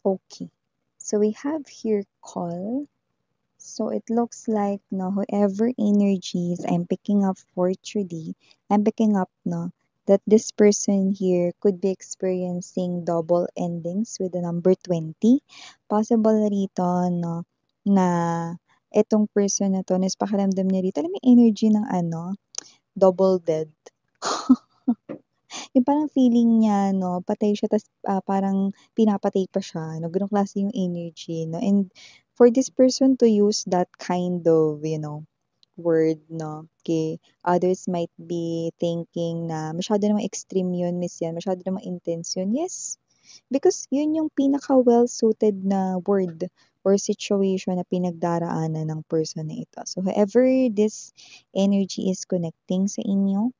Okay. So we have here call. So it looks like no, whoever energies I'm picking up for today, I'm picking up no that this person here could be experiencing double endings with the number 20. Possible rito no na itong person na to, is pakiramdam niya rito, alam mo yung energy ng double dead. Yung parang feeling niya 'no, patay siya ta's, parang pinapatay pa siya 'no, gano'ng klase yung energy 'no. And for this person to use that kind of, word 'no, others might be thinking na masyado namang extreme yun, Miss, yan, masyado namang intense yun. Yes, because yun yung pinaka well suited na word or situation na pinagdaraanan ng person na ito. So whoever this energy is connecting sa inyo,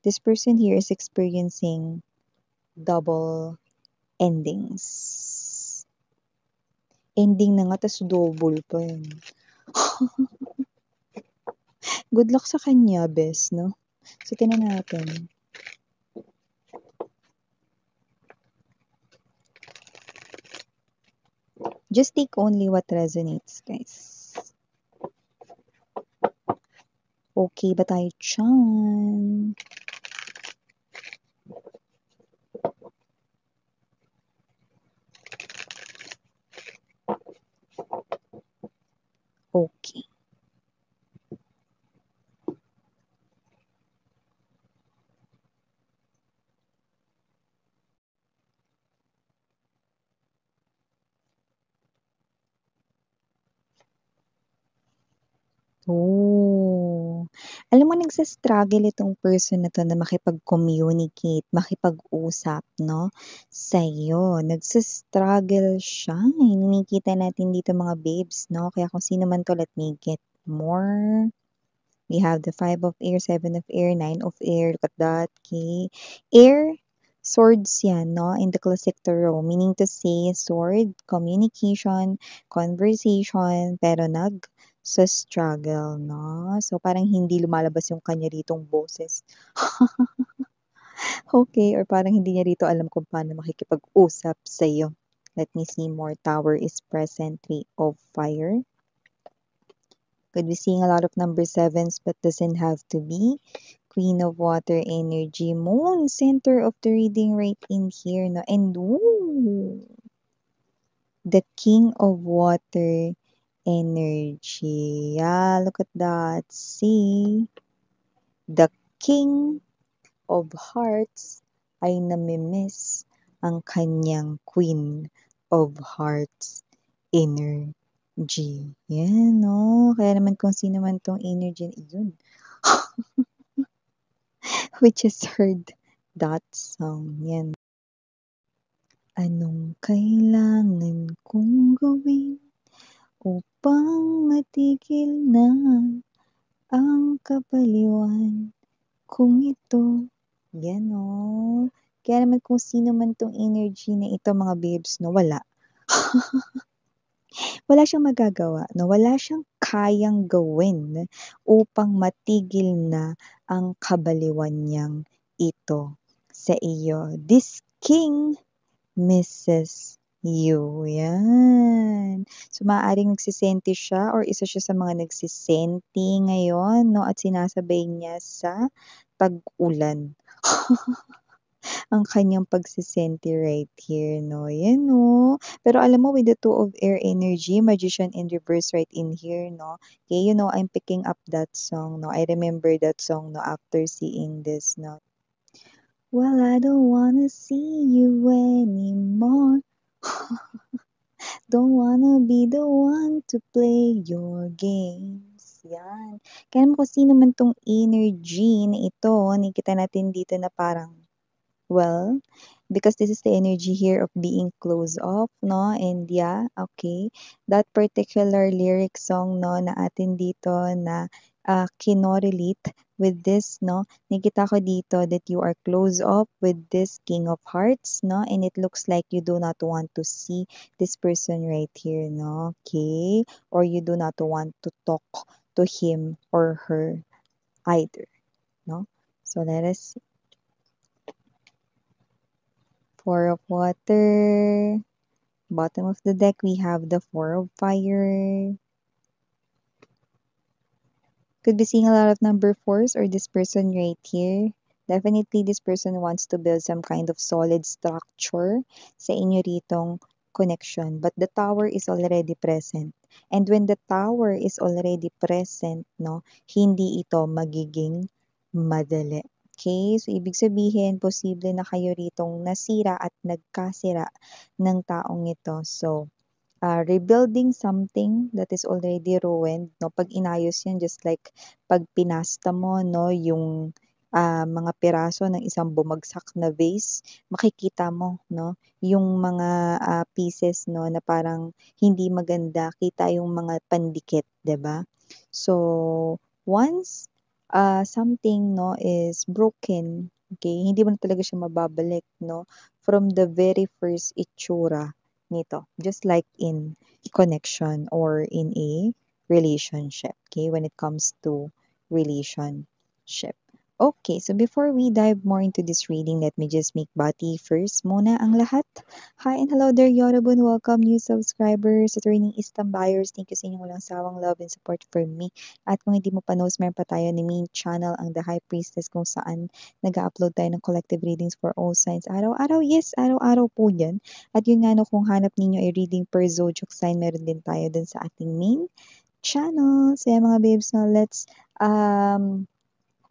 this person here is experiencing double endings. Ending na nga tas double pa yun. Good luck sa kanya, bes, no? So, tingnan natin. Just take only what resonates, guys. Okay ba tayo dyan? Okay. Oh. Alam mo nagsa-struggle itong person na 'to na makipag-communicate, makipag-usap 'no, sa'yo. Nagsa-struggle siya, eh. Nakikita natin dito mga babes 'no, kaya kung sino man 'to, let me get more. We have the 5 of air, 7 of air, 9 of air. Look at that, okay? Air, swords yan, no? In the classic tarot. Meaning to say, sword, communication, conversation, pero sa struggle, no? So, parang hindi lumalabas yung kanya ritong boses. Okay, or parang hindi niya rito alam kung paano makikipag-usap sa'yo. Let me see more. Tower is present. 3 of fire. Could be seeing a lot of number sevens, but doesn't have to be. Queen of water energy. Moon, center of the reading right in here. No? And ooh, the king of water energy. Yeah, look at that. See? The king of hearts ay namimiss ang kanyang queen of hearts energy. Yan, no? Kaya naman kung sino man tong energy, yun. We just heard that song. Yan. Anong kailangan kong gawin upang matigil na ang kabaliwan kung ito? Yan, no? Kaya naman kung sino man tong energy na ito, mga babes, no? Wala. Wala siyang magagawa, no? Wala siyang kayang gawin upang matigil na ang kabaliwan niyang ito sa iyo. This king misses you. Yan. So, maaaring nagsisenti siya or isa siya sa mga nagsisenti ngayon, no? At sinasabay niya sa pag-ulan. Ang kanyang pagsisenti right here, no? Yan, no? Pero alam mo, with the 2 of air energy, magician in reverse right in here, no? Okay, I'm picking up that song, no? I remember that song, no? After seeing this, no? Well, I don't wanna see you anymore. Don't wanna be the one to play your games. Yan. Kaya naman kung sino man tong energy na ito, nakikita natin dito na parang, well, because this is the energy here of being closed off, no? And yeah, okay. That particular lyric song, no, na atin dito na kinorelate with this, no? Nakita ko dito that you are closed off with this King of Hearts, no? And it looks like you do not want to see this person right here, no? Okay? Or you do not want to talk to him or her either, no? So let us 4 of water, Bottom of the deck, we have the Four of Fire. Could be seeing a lot of number fours or this person right here. Definitely, this person wants to build some kind of solid structure sa inyo ritong connection. But the tower is already present. And when the tower is already present, no, hindi ito magiging madali. Okay? So, ibig sabihin, posible na kayo ritong nasira at nagkasira ng taong ito. So, rebuilding something that is already ruined, no? Pag inayos yan, just like pag pinasta mo, no, yung mga piraso ng isang bumagsak na vase, makikita mo, no, yung mga pieces, no, na parang hindi maganda, kita yung mga pandikit, 'di ba? So, once something, no, is broken, okay, hindi mo na talaga siya mababalik, no, from the very first itsura nito. Just like in connection or in a relationship, okay, when it comes to relationship. Okay, so before we dive more into this reading, let me just make bati first muna ang lahat. Hi and hello there, Yorobun. Welcome new subscribers, attorney Istam buyers. Thank you sa inyong walang sawang love and support for me. At kung hindi mo pa knows, meron pa tayo ni main channel, ang The High Priestess, kung saan nag-upload tayo ng collective readings for all signs. Araw-araw, yes, araw-araw po yan. At yun nga, no, kung hanap ninyo ay reading per zodiac sign, meron din tayo dun sa ating main channel. So yan mga babes, no, let's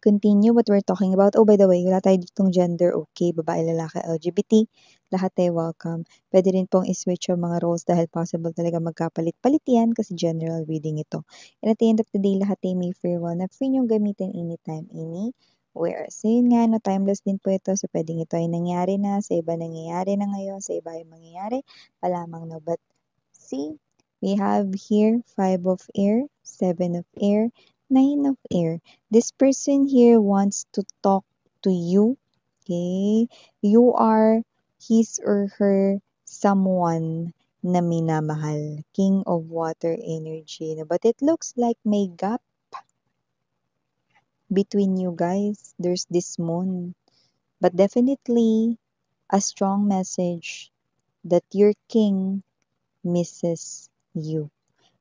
continue what we're talking about. Oh, by the way, wala tayo ditong gender, okay, babae, lalaki, LGBT, lahat tayo welcome. Pwede rin pong i-switch yung mga roles dahil possible talaga magkapalit-palit yan kasi general reading ito. And at the end of the day, lahat tayo may free will na free niyong gamitin anytime, anywhere. So yun nga, no, timeless din po ito. So pwedeng ito ay nangyari na, sa iba nangyayari na ngayon, sa iba ay mangyayari pa lamang, no. But see, we have here 5 of air, 7 of air, 9 of air. This person here wants to talk to you. Okay? You are his or her someone na minamahal. King of water energy. But it looks like may gap between you guys. There's this moon. But definitely a strong message that your king misses you.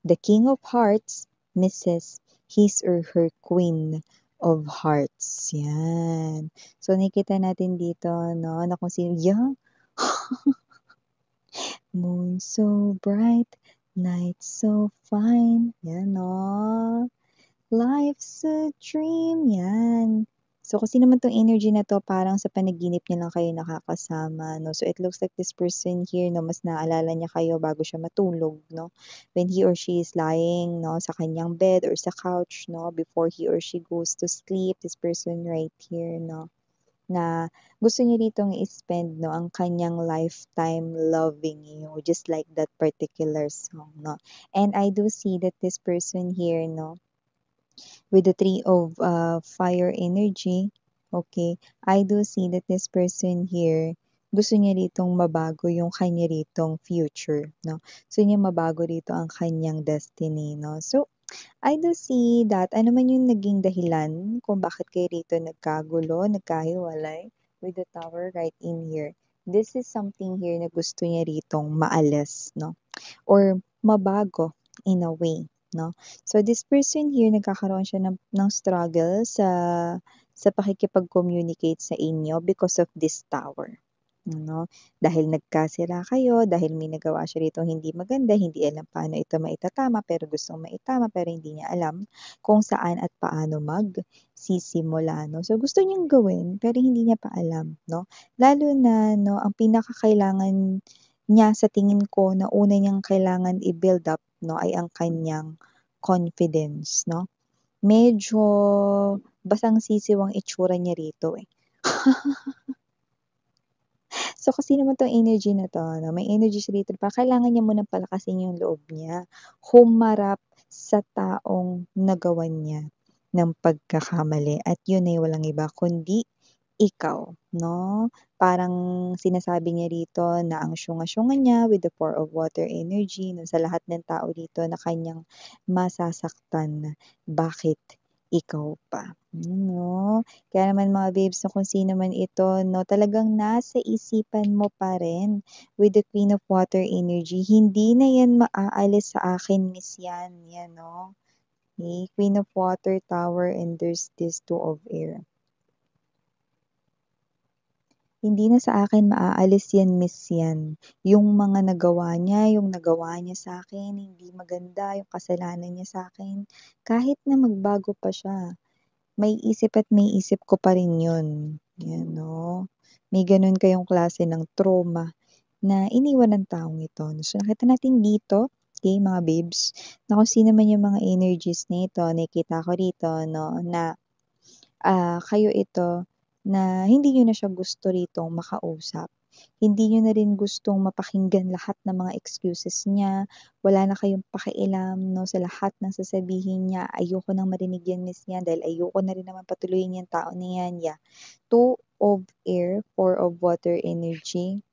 The King of Hearts misses his or her Queen of Hearts. Yan. So, nakikita natin dito, no, na kung sino, yeah. Moon so bright, night so fine. Yan, no. Life's a dream. Yan. So, kasi naman tong energy na to, parang sa panaginip niya lang kayo nakakasama, no? So, it looks like this person here, no, mas naalala niya kayo bago siya matulog, no? When he or she is lying, no, sa kanyang bed or sa couch, no, before he or she goes to sleep, this person right here, no, na gusto niya ditong i-spend, no, ang kanyang lifetime loving you, just like that particular song, no? And I do see that this person here, no, with the three of fire energy, okay, I do see that this person here, gusto niya ritong mabago yung kanya ritong future, no? So, niya mabago rito ang kanyang destiny, no? So, I do see that, ano man yung naging dahilan kung bakit kayo rito nagkagulo, nagkahiwalay with the tower right in here. This is something here na gusto niya ritong maalis, no? Or mabago in a way, no? So this person here nagkakaroon siya ng struggle sa pakikipag-communicate sa inyo because of this tower. No? Dahil nagkasira kayo, dahil may nagawa siya rito hindi maganda, hindi alam paano ito maitatama, pero gustong maitama, pero hindi niya alam kung saan at paano magsisimula, no? So, gusto niyang gawin, pero hindi niya pa alam, no? Lalo na, no, ang pinakakailangan niya sa tingin ko na una niyang kailangan i-build up, no, ay ang kanyang confidence, no? Medyo basang sisiw ang itsura niya rito, eh. So, kasi naman 'tong energy na 'to, no, may energy siya dito pa kailangan niya munang palakasin yung loob niya. Humarap sa taong nagawan niya ng pagkakamali at yun ay walang iba kundi ikaw, no? Parang sinasabi niya rito na ang syunga-syunga niya with the Four of Water energy, no, sa lahat ng tao dito na kanyang masasaktan. Bakit? ikaw pa. 'No? Kaya naman mga babes 'no, kung sino man ito 'no, talagang nasa isipan mo pa rin with the Queen of Water energy. Hindi na 'yan maaalis sa akin Miss 'yan, 'yan 'no. Okay, Queen of Water, Tower, and there's this Two of Air. Hindi na sa akin maaalis 'yan Miss 'yan. Yung mga nagawa niya sa'kin hindi maganda, yung kasalanan niya sa'kin, kahit na magbago pa siya, may isip ko pa rin 'yun, 'yan 'no. May gano'n kayong klase ng trauma na iniwan ng taong ito. So, nakita natin dito, okey mga babes, na kung sino man yung mga energies na ito, nakikita ko rito 'no, na kayo ito na hindi niyo na siya gusto ritong makausap. Hindi niyo na rin gustong mapakinggan lahat ng mga excuses niya, wala na kayong pakialam 'no, sa lahat ng sasabihin niya. Ayoko nang marinig 'yan Miss niya dahil ayoko na rin naman patuloyin 'yang tao na 'yan, yeah. Two of Air, Four of Water energy.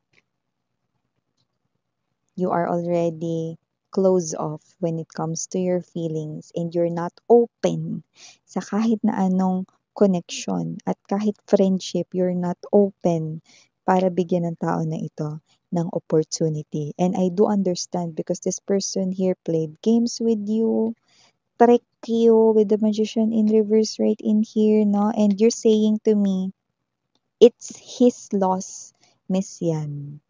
You are already closed off when it comes to your feelings and you're not open sa kahit na anong connection at kahit friendship, you're not open para bigyan ng tao na ito ng opportunity. And I do understand because this person here played games with you, tricked you with the Magician in reverse right in here, no? And you're saying to me, it's his loss, Miss Yan.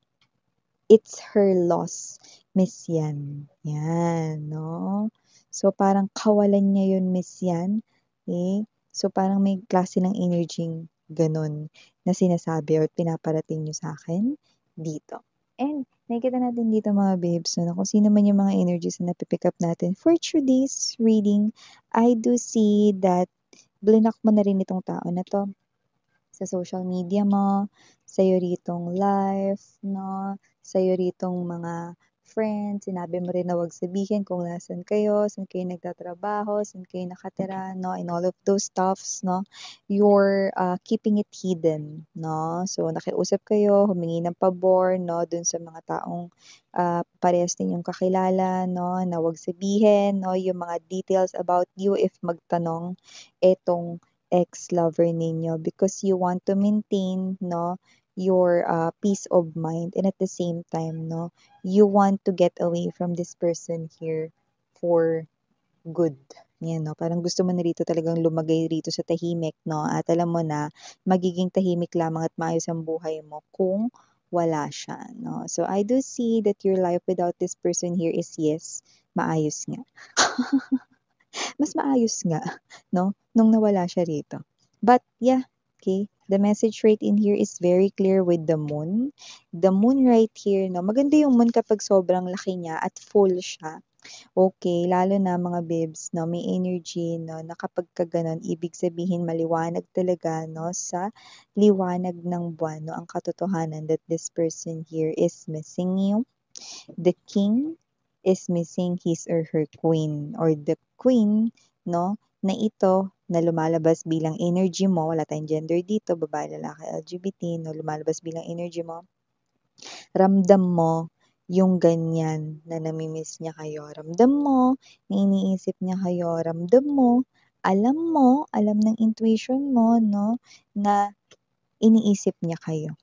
It's her loss, Miss Yan. Yan, 'no? So, parang kawalan niya yun, Miss Yan, eh. So, parang may klase ng energy gano'n na sinasabi or pinaparating niyo sa'kin dito. And nakikita natin dito mga babes 'no, na kung sino man yung mga energies na napi-pick up natin for today's reading, I do see that blinak mo na rin itong tao na 'to sa social media mo, sa'yo ritong life 'no, sa'yo ritong mga friends, sinabi mo rin na huwag sabihin kung nasaan kayo, saan kayo nagtatrabaho, saan kayo nakatira 'no, and all of those stuffs 'no, you're, keeping it hidden 'no. So, nakiusap kayo, humingi ng pabor 'no, dun sa mga taong, parehas ninyong kakilala 'no, na huwag sabihin 'no, yung mga details about you if magtanong etong ex-lover ninyo because you want to maintain 'no, your, peace of mind and at the same time 'no, you want to get away from this person here for good. 'Yan 'no, parang gusto mo na rito talagang lumagay rito sa tahimik 'no, at alam mo na magiging tahimik lamang at maayos ang buhay mo kung wala siya 'no. So, I do see that your life without this person here is yes, maayos nga. Mas maayos nga 'no, nung nawala siya rito. But yeah, okay, the message right in here is very clear with the moon. The moon right here 'no, maganda yung moon kapag sobrang laki niya at full siya. Okay, lalo na mga babes 'no, may energy 'no, na kapagka gano'n ibig sabihin maliwanag talaga 'no, sa liwanag ng buwan 'no, ang katotohanan that this person here is missing you. The king is missing his or her queen or the queen 'no, na ito na lumalabas bilang energy mo, wala tayong gender dito, babae, lalaki, LGBT 'no, lumalabas bilang energy mo, ramdam mo yung ganyan na nami-miss niya kayo, ramdam mo na iniisip niya kayo, ramdam mo, alam ng intuition mo 'no, na iniisip niya kayo,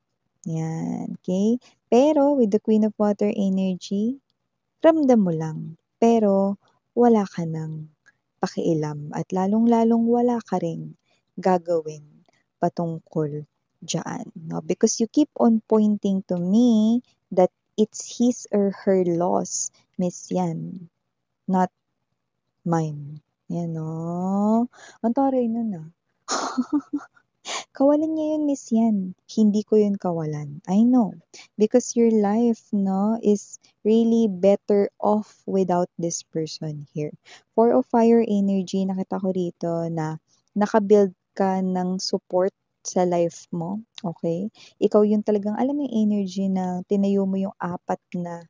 'yan, okey? Pero with the Queen of Water energy, ramdam mo lang, pero wala ka ng pakialam at lalong-lalong wala ka ring gagawin patungkol diyaan 'no, because you keep on pointing to me that it's his or her loss, Miss Yan, not mine. Yan 'no, ang taray nun, Kawalan niya yun, Miss Yan, hindi ko yun kawalan. I know, because your life 'no, is really better off without this person here. Four of Fire energy, nakita ko rito na naka-build ka ng support sa life mo, okay? Ikaw yung talagang alam mo yung energy na tinayo mo yung apat na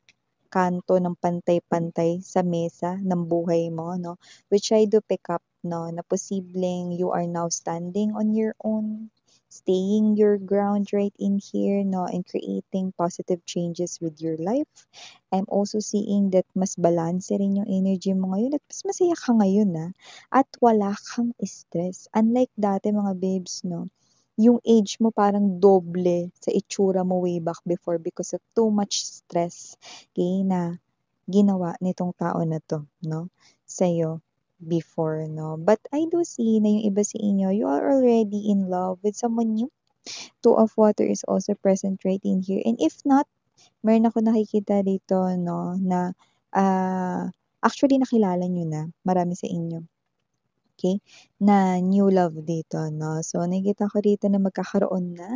kanto ng pantay-pantay sa mesa ng buhay mo 'no, which I do pick up 'no, na posibleng you are now standing on your own staying your ground right in here, no, and creating positive changes with your life. I'm also seeing that mas balance rin yung energy mo ngayon at mas masaya ka ngayon, at wala kang stress. Unlike dati mga babes, no, yung age mo parang doble sa itsura mo way back before because of too much stress, okay, na ginawa nitong tao na 'to 'no, sa'yo before 'no. But I do see na yung iba sa inyo, you are already in love with someone new. Two of water is also present right in here, and if not, meron ako nakikita dito 'no na, actually nakilala niyo na, marami sa inyo. Okay, na new love dito 'no. So nakikita ko dito na magkakaroon na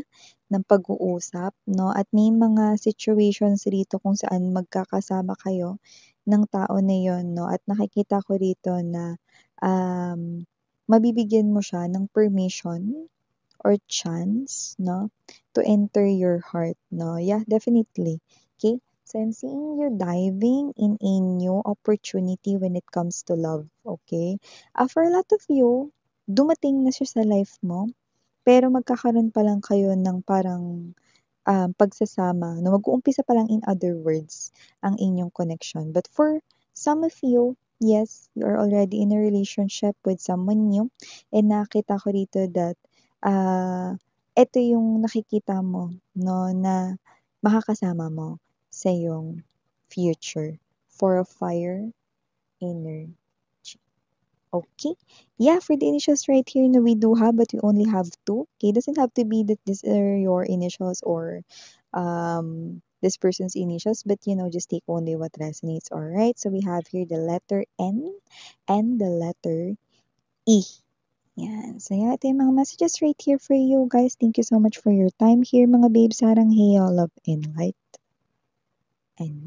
ng pag-uusap 'no, at may mga situations rito kung saan magkakasama kayo ng tao na yon 'no, at nakikita ko rito na, mabibigyan mo siya ng permission or chance 'no, to enter your heart 'no. Yeah, definitely. Okay, so I'm seeing you diving in a new opportunity when it comes to love, okay? For a lot of you, dumating na siya sa life mo, pero magkakaroon pa lang kayo ng parang, pagsasama 'no, mag-uumpisa pa lang, in other words, ang inyong connection. But for some of you, yes, you are already in a relationship with someone new, and nakita ko rito that, eto yung nakikita mo 'no, na makakasama mo sa iyong future. For a fire energy. Okay. Yeah, for the initials right here, no, we do have, but we only have two. Okay, doesn't have to be that these are your initials or this person's initials, but just take only what resonates. All right. So we have here the letter N and the letter E. Yan. So yeah, ito yung mga messages right here for you guys. Thank you so much for your time here, mga babes. Sarang hey, all love and light. And